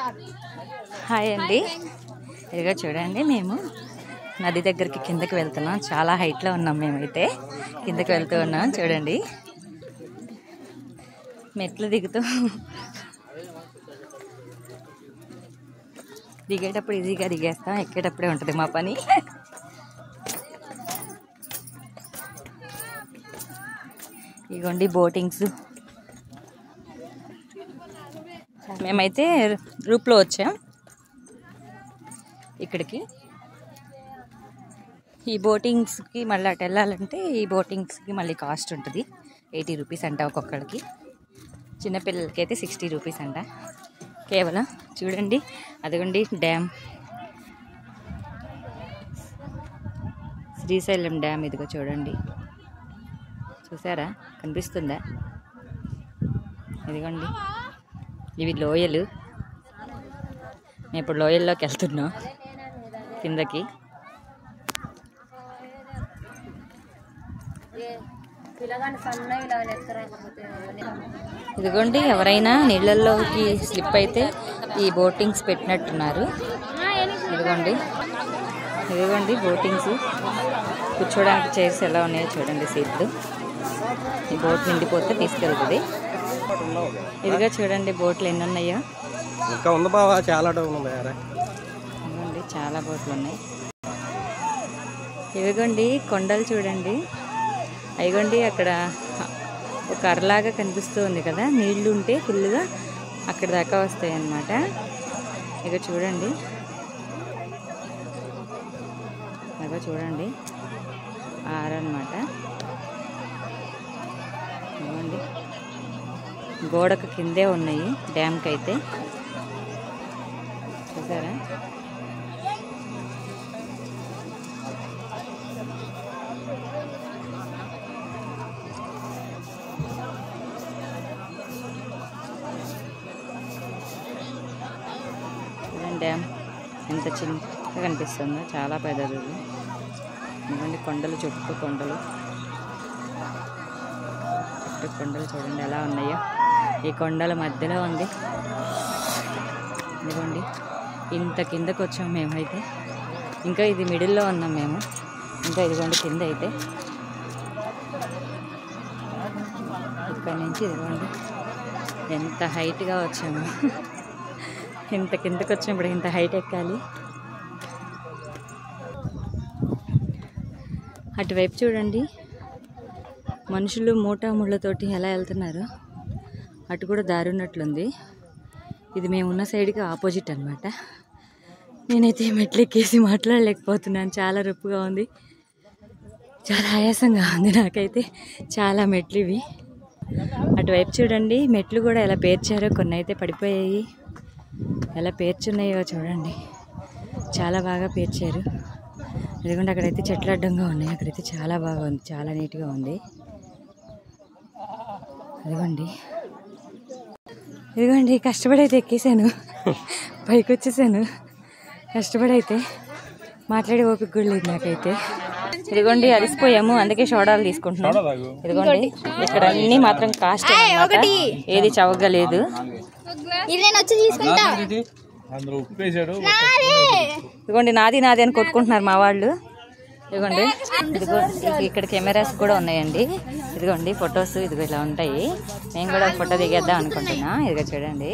Hi అండి, ఇదిగో చూడండి మేము నది దగ్గరికి కిందకి వెళ్తున్నాం. చాలా హైట్లో ఉన్నాం, మేమైతే కిందకి వెళ్తూ ఉన్నాం. చూడండి మెట్లు దిగుతూ, దిగేటప్పుడు ఈజీగా దిగేస్తాం, ఎక్కేటప్పుడే ఉంటుంది మా పని. ఇదిగోండి బోటింగ్స్. మేమైతే గ్రూప్లో వచ్చాం ఇక్కడికి. ఈ బోటింగ్స్కి మళ్ళీ అటు వెళ్ళాలంటే ఈ బోటింగ్స్కి మళ్ళీ కాస్ట్ ఉంటుంది. 80 రూపీస్ అంట ఒక్కొక్కరికి. చిన్నపిల్లలకి అయితే 60 రూపీస్ అంట కేవలం. చూడండి అదిగోండి డ్యామ్, శ్రీశైలం డ్యామ్. ఇదిగో చూడండి, చూసారా, కనిపిస్తుందా? ఇదిగోండి ఇవి లోయలు. మేము ఇప్పుడు లోయల్లోకి వెళ్తున్నాం కిందకి. ఇదిగోండి ఎవరైనా నీళ్ళల్లోకి స్లిప్ అయితే ఈ బోటింగ్స్ పెట్టినట్టున్నారు. ఇదిగోండి ఇదిగోండి బోటింగ్స్. కూర్చోడానికి చైర్స్ ఎలా ఉన్నాయో చూడండి, సీట్లు. ఈ బోట్ నిండిపోతే తీసుకెళ్తుంది. ఇదిగో చూడండి బోట్లు ఎన్ని ఉన్నాయో. ఇదిగోండి చాలా బోట్లు ఉన్నాయి. ఇదిగోండి కొండలు చూడండి. అదిగోండి అక్కడ ఒక అరలాగా కనిపిస్తూ ఉంది కదా, నీళ్లు ఉంటే ఫుల్గా అక్కడ దాకా వస్తాయి అన్నమాట. ఇక చూడండి, ఇక చూడండి ఆరన్నమాట. ఇదిగోండి గోడకు కిందే ఉన్నాయి డ్యామ్కి అయితే, చూసారా? డ్యామ్ ఎంత చిన్నగా కనిపిస్తుందో, చాలా పెద్దది. ఎందుకంటే కొండలు, చుట్టూ కొండలు, కొండలు చూడండి ఎలా ఉన్నాయో. ఈ కొండల మధ్యలో ఉంది. ఇదిగోండి ఇంత కిందకు వచ్చాం మేమైతే. ఇంకా ఇది మిడిల్లో ఉన్నాం మేము. ఇంకా ఇదిగోండి కింద అయితే, ఇక్కడ నుంచి ఇదిగోండి ఎంత హైట్గా వచ్చాము. ఇంత కిందకు వచ్చినప్పుడు ఇంత హైట్ ఎక్కాలి. అటువైపు చూడండి మనుషులు మూటా ముళ్ళతోటి ఎలా వెళ్తున్నారు. అటు కూడా దారి ఉన్నట్లుంది. ఇది మేము ఉన్న సైడ్కి ఆపోజిట్ అనమాట. నేనైతే మెట్లు ఎక్కేసి మాట్లాడలేకపోతున్నాను, చాలా రొప్పుగా ఉంది, చాలా ఆయాసంగా ఉంది నాకైతే. చాలా మెట్లు ఇవి. అటువైపు చూడండి మెట్లు కూడా ఎలా పేర్చారో, కొన్ని అయితే పడిపోయాయి. ఎలా పేర్చున్నాయో చూడండి, చాలా బాగా పేర్చారు. ఎందుకంటే అక్కడైతే చెట్లు అడ్డంగా ఉన్నాయి, అక్కడైతే చాలా బాగా ఉంది, చాలా నీట్గా ఉంది. ఇదిగోండి కష్టపడైతే ఎక్కేసాను, పైకి వచ్చేసాను. కష్టపడైతే మాట్లాడే ఓపిక కూడా లేదు నాకైతే. ఇదిగోండి అలసిపోయాము, అందుకే సోడాలు తీసుకుంటున్నాం. ఇదిగోండి ఇక్కడ అన్ని మాత్రం కాస్ట్, ఏది చవకగా లేదు. ఇదిగోండి నాది నాది అని కొట్టుకుంటున్నారు మా వాళ్ళు. ఇదిగోండి ఇక్కడ కెమెరాస్ కూడా ఉన్నాయండి. ఇదిగోండి ఫొటోస్ ఇదిగో ఇలా ఉంటాయి. నేను కూడా ఫోటో దిగేద్దాం అనుకుంటున్నా. ఇదిగో చూడండి.